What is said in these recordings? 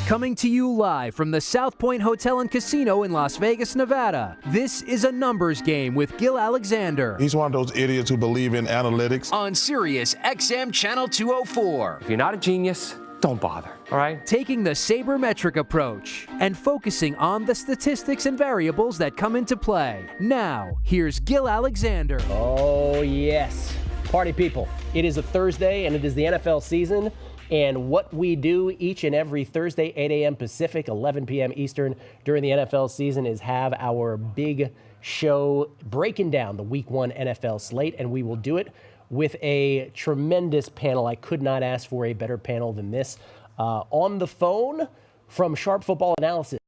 Coming to you live from the South Point Hotel and Casino in Las Vegas, Nevada. This is a numbers game with Gill Alexander. He's one of those idiots who believe in analytics. On Sirius XM Channel 204. If you're not a genius, don't bother, all right? Taking the sabermetric approach and focusing on the statistics and variables that come into play. Now, here's Gill Alexander. Oh, yes. Party people, it is a Thursday and it is the NFL season. And what we do each and every Thursday, 8 a.m. Pacific, 11 p.m. Eastern, during the NFL season is have our big show breaking down the Week 1 NFL slate. And we will do it with a tremendous panel. I could not ask for a better panel than this. On the phone from Sharp Football Analysis,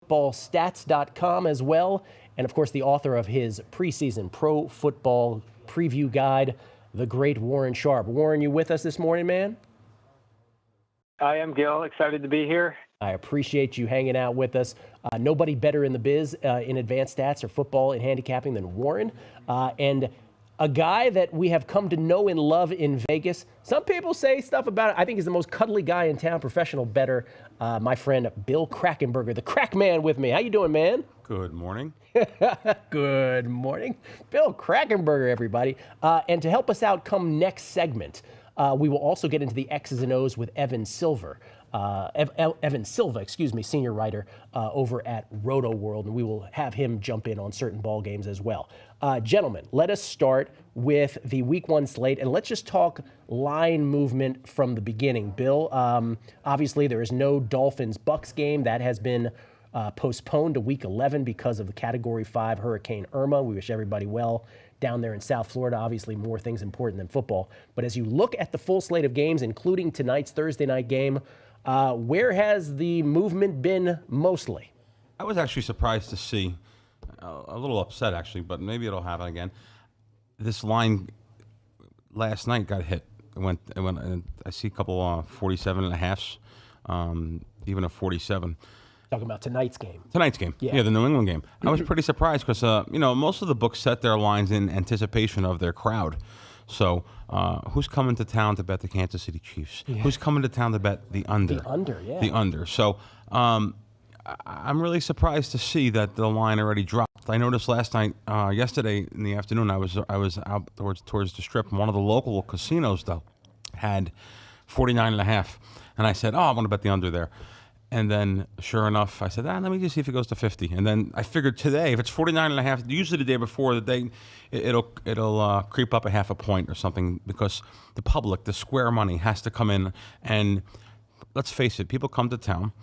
footballstats.com as well. And, of course, the author of his preseason pro football preview guide, the great Warren Sharp. Warren, you with us this morning, man? I am, Gill. Excited to be here. I appreciate you hanging out with us. Nobody better in the biz in advanced stats or football and handicapping than Warren. And a guy that we have come to know and love in Vegas. Some people say stuff about it. I think he's the most cuddly guy in town, professional bettor. My friend Bill Krackomberger, the crack man with me. How you doing, man? Good morning. Good morning. Bill Krackomberger, everybody. And to help us out come next segment, we will also get into the X's and O's with Evan Silva, senior writer over at Rotoworld, and we will have him jump in on certain ball games as well. Gentlemen, let us start with the Week 1 slate, and let's just talk line movement from the beginning. Bill, obviously there is no Dolphins-Bucks game. That has been postponed to Week 11 because of the Category 5 Hurricane Irma. We wish everybody well down there in South Florida. Obviously, more things important than football. But as you look at the full slate of games, including tonight's Thursday night game, where has the movement been mostly? I was actually surprised to see, a little upset actually, but maybe it'll happen again. This line last night got hit. It went. I see a couple 47 and a halves, even a 47. Talking about tonight's game. Tonight's game. Yeah, the New England game. I was pretty surprised because, most of the books set their lines in anticipation of their crowd. So who's coming to town to bet the Kansas City Chiefs? Yeah. Who's coming to town to bet the under? The under, yeah. The under. So I'm really surprised to see that the line already dropped. I noticed last night, yesterday in the afternoon, I was out towards the Strip, and one of the local casinos, though, had 49 and a half. And I said, I want to bet the under there. And then, sure enough, I said, let me just see if it goes to 50. And then I figured today, if it's 49 and a half, usually the day before, it'll creep up a half a point or something, because the public, the square money, has to come in. And let's face it, people come to town,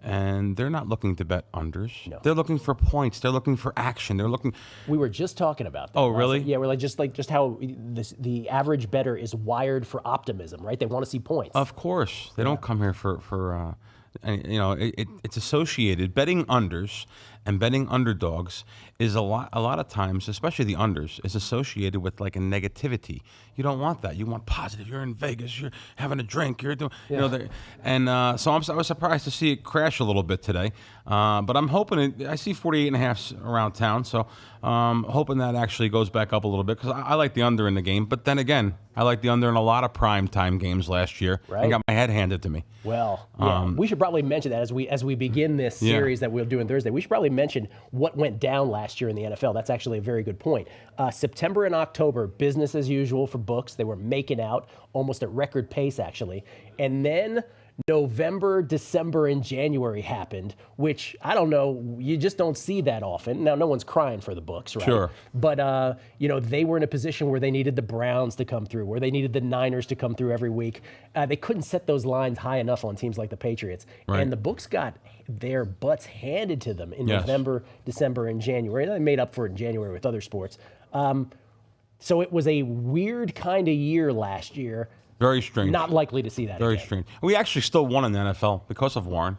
and they're not looking to bet unders. No. They're looking for points. They're looking for action. They're looking. We were just talking about that. Oh, really? Yeah, we're just how the average bettor is wired for optimism, right? They want to see points. Of course, they don't come here for. It's associated. Betting unders and betting underdogs is a lot of times, especially the unders, is associated with like a negativity. You don't want that. You want positive. You're in Vegas. You're having a drink. You're doing, so I was surprised to see it crash a little bit today. But I'm hoping I see 48 and a half around town. So hoping that actually goes back up a little bit, because I like the under in the game. But then again, I like the under in a lot of prime time games last year. Right. And got my head handed to me. Well, yeah, we should probably mention that as we begin this series that we'll do on Thursday. We should probably mention what went down last year in the NFL. That's actually a very good point. September and October, business as usual for books. They were making out almost at record pace, actually. And then November, December, and January happened, which, I don't know, you just don't see that often. Now, no one's crying for the books, right? Sure. But, they were in a position where they needed the Browns to come through, where they needed the Niners to come through every week. They couldn't set those lines high enough on teams like the Patriots. Right. And the books got their butts handed to them in November, December, and January. They made up for it in January with other sports. So it was a weird kind of year last year. Very strange. Not likely to see that Very again. strange. We actually still won in the NFL because of Warren.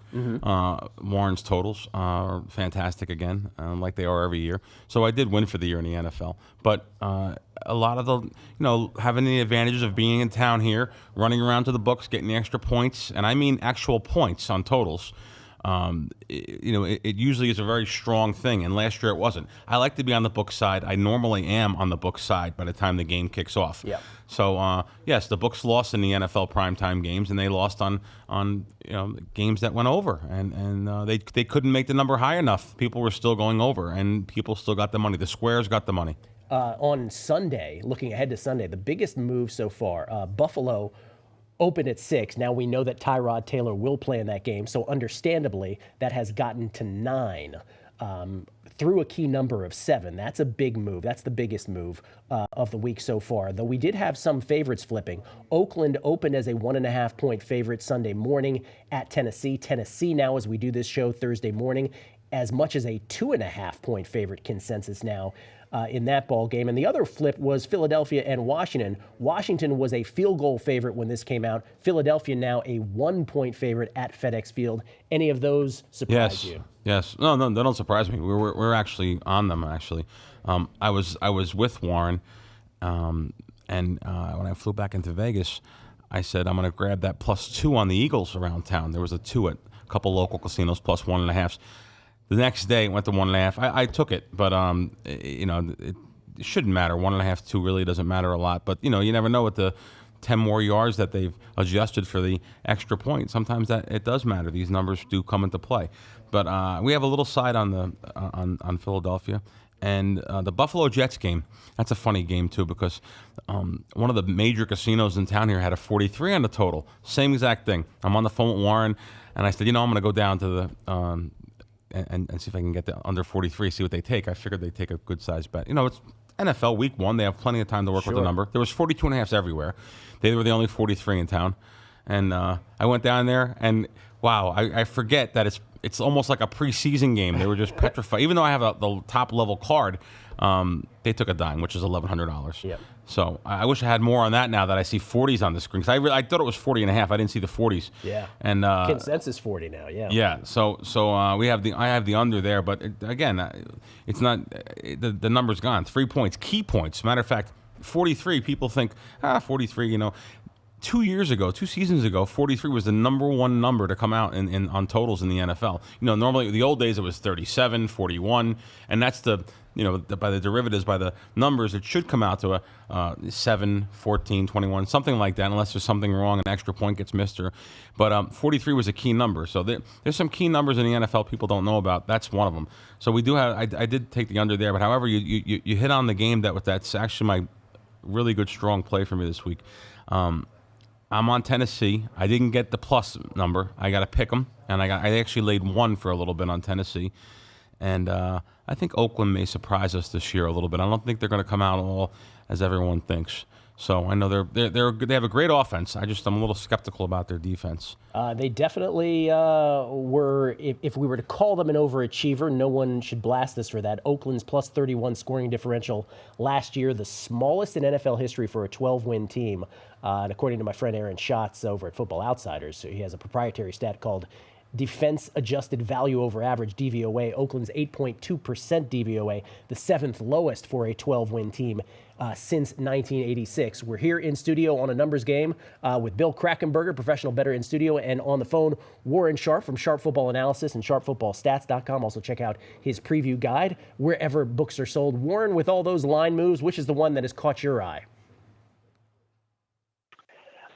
Warren's totals are fantastic again, like they are every year. So I did win for the year in the NFL. But a lot of the, having the advantages of being in town here, running around to the books, getting the extra points, and I mean actual points on totals, it usually is a very strong thing, and last year it wasn't. I like to be on the book side. I normally am on the book side by the time the game kicks off. Yeah. So yes, the books lost in the NFL primetime games, and they lost on games that went over, and they couldn't make the number high enough. People were still going over, and people still got the money. The squares got the money. On Sunday, looking ahead to Sunday, the biggest move so far, Buffalo opened at 6. Now we know that Tyrod Taylor will play in that game, so understandably that has gotten to 9 through a key number of 7. That's a big move. That's the biggest move of the week so far, though we did have some favorites flipping. Oakland opened as a 1.5-point favorite Sunday morning at Tennessee. Tennessee now, as we do this show Thursday morning, as much as a 2.5-point favorite consensus now in that ball game. And the other flip was Philadelphia and Washington. Washington was a field goal favorite when this came out. Philadelphia now a 1-point favorite at FedEx Field. Any of those surprise you? Yes. No, they don't surprise me. We're actually on them, actually. I was with Warren, and when I flew back into Vegas, I said, I'm going to grab that +2 on the Eagles around town. There was a 2 at a couple local casinos, +1.5. The next day, it went to 1.5. I took it, but it shouldn't matter. 1.5, 2 really doesn't matter a lot. But you never know with the 10 more yards that they've adjusted for the extra point. Sometimes that it does matter. These numbers do come into play. But we have a little side on the on Philadelphia. And the Buffalo Jets game, that's a funny game, too, because one of the major casinos in town here had a 43 on the total. Same exact thing. I'm on the phone with Warren, and I said, I'm going to go down to the and see if I can get the under 43, see what they take. I figured they'd take a good-sized bet. It's NFL Week 1. They have plenty of time to work with the number. There was 42.5s everywhere. They were the only 43 in town. And I went down there, and, wow, I forget that it's almost like a preseason game. They were just petrified. Even though I have the top-level card, they took a dime, which is $1,100. Yep. So I wish I had more on that now that I see 40s on the screen. Because I thought it was 40.5. I didn't see the 40s. Yeah. And consensus 40 now. Yeah. Yeah. So I have the under there, but again, it's not the number's gone. 3 points, key points. Matter of fact, 43. People think 43. 2 seasons ago, 43 was the number 1 number to come out on totals in the NFL. Normally the old days it was 37, 41, and that's by the derivatives, by the numbers, it should come out to a 7, 14, 21, something like that, unless there's something wrong, an extra point gets missed. But 43 was a key number. So there's some key numbers in the NFL people don't know about. That's one of them. So we do have, I did take the under there, but however, you hit on the game that's actually my really good, strong play for me this week. I'm on Tennessee. I didn't get the plus number. I got to pick them, and I actually laid 1 for a little bit on Tennessee. And I think Oakland may surprise us this year a little bit. I don't think they're going to come out all as everyone thinks. So I know they have a great offense. I'm a little skeptical about their defense. They definitely were. If we were to call them an overachiever, no one should blast us for that. Oakland's +31 scoring differential last year, the smallest in NFL history for a 12-win team. And according to my friend Aaron Schatz over at Football Outsiders, he has a proprietary stat called Defense Adjusted Value Over Average, DVOA. Oakland's 8.2% DVOA, the 7th lowest for a 12-win team since 1986. We're here in studio on a numbers game with Bill Krackomberger, professional bettor in studio, and on the phone, Warren Sharp from Sharp Football Analysis and SharpFootballStats.com. Also check out his preview guide wherever books are sold. Warren, with all those line moves, which is the one that has caught your eye?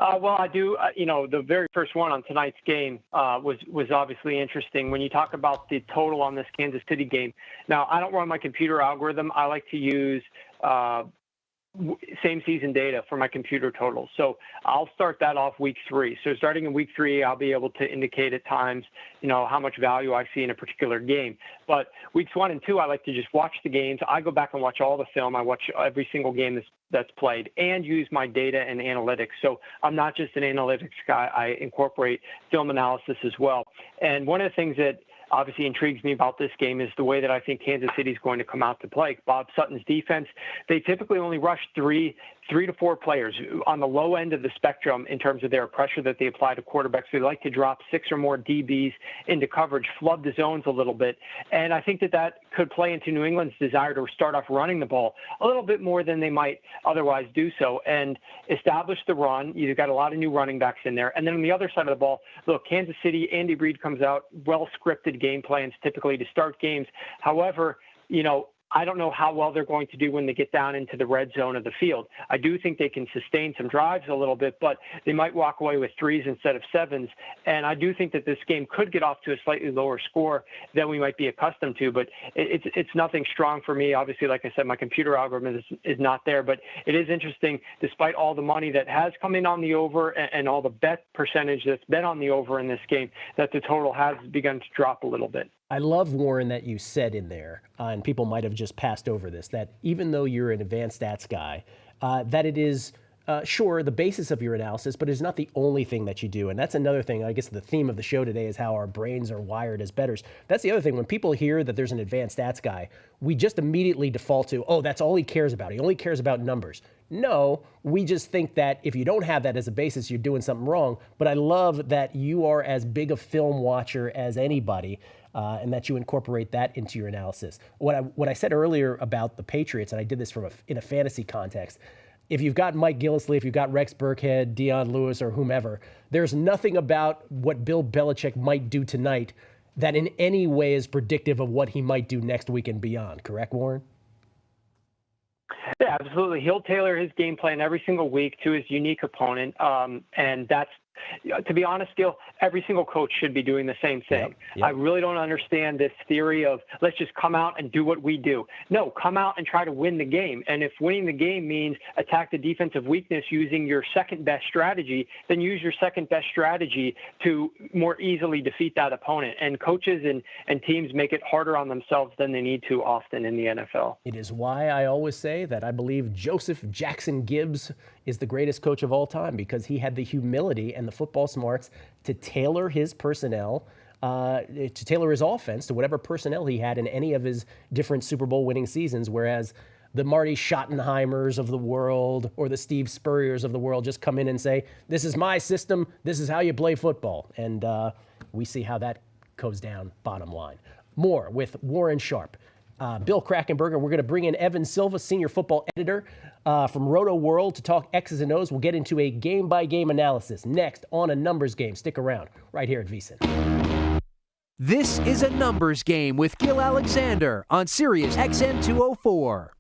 Well, I do. The very first one on tonight's game was obviously interesting. When you talk about the total on this Kansas City game, now I don't run my computer algorithm. I like to use same season data for my computer totals. So I'll start that off week 3. So starting in week 3, I'll be able to indicate at times, how much value I see in a particular game. But weeks 1 and 2, I like to just watch the games. I go back and watch all the film. I watch every single game that's played and use my data and analytics. So I'm not just an analytics guy. I incorporate film analysis as well. And one of the things that obviously intrigues me about this game is the way that I think Kansas City is going to come out to play. Bob Sutton's defense, they typically only rush 3 3 to 4 players on the low end of the spectrum in terms of their pressure that they apply to quarterbacks. They like to drop 6 or more DBs into coverage, flood the zones a little bit. And I think that could play into New England's desire to start off running the ball a little bit more than they might otherwise do so and establish the run. You've got a lot of new running backs in there. And then on the other side of the ball, look, Kansas City, Andy Reid comes out, well-scripted game plans typically to start games. However, I don't know how well they're going to do when they get down into the red zone of the field. I do think they can sustain some drives a little bit, but they might walk away with 3s instead of 7s. And I do think that this game could get off to a slightly lower score than we might be accustomed to, but it's nothing strong for me. Obviously, like I said, my computer algorithm is not there, but it is interesting, despite all the money that has come in on the over and all the bet percentage that's been on the over in this game, that the total has begun to drop a little bit. I love, Warren, that you said in there, and people might have just passed over this, that even though you're an advanced stats guy, that it is, sure, the basis of your analysis, but it's not the only thing that you do. And that's another thing. I guess the theme of the show today is how our brains are wired as bettors. That's the other thing. When people hear that there's an advanced stats guy, we just immediately default to, oh, that's all he cares about. He only cares about numbers. No, we just think that if you don't have that as a basis, you're doing something wrong. But I love that you are as big a film watcher as anybody, and that you incorporate that into your analysis. What I said earlier about the Patriots, and I did this in a fantasy context, if you've got Mike Gillislee, if you've got Rex Burkhead, Deion Lewis, or whomever, there's nothing about what Bill Belichick might do tonight that in any way is predictive of what he might do next week and beyond. Correct, Warren? Yeah, absolutely. He'll tailor his game plan every single week to his unique opponent, and that's, to be honest, Gil, every single coach should be doing the same thing. Yep. I really don't understand this theory of let's just come out and do what we do. No, come out and try to win the game. And if winning the game means attack the defensive weakness using your second best strategy, then use your second best strategy to more easily defeat that opponent. And coaches and teams make it harder on themselves than they need to often in the NFL. It is why I always say that I believe Joseph Jackson Gibbs is the greatest coach of all time, because he had the humility and the football smarts to tailor his personnel, to tailor his offense to whatever personnel he had in any of his different Super Bowl winning seasons, whereas the Marty Schottenheimers of the world or the Steve Spurriers of the world just come in and say, this is my system, this is how you play football. And we see how that goes down, bottom line. More with Warren Sharp. Bill Krackomberger. We're going to bring in Evan Silva, senior football editor from Rotoworld, to talk X's and O's. We'll get into a game-by-game analysis next on A Numbers Game. Stick around right here at VSiN. This is A Numbers Game with Gill Alexander on Sirius XM 204.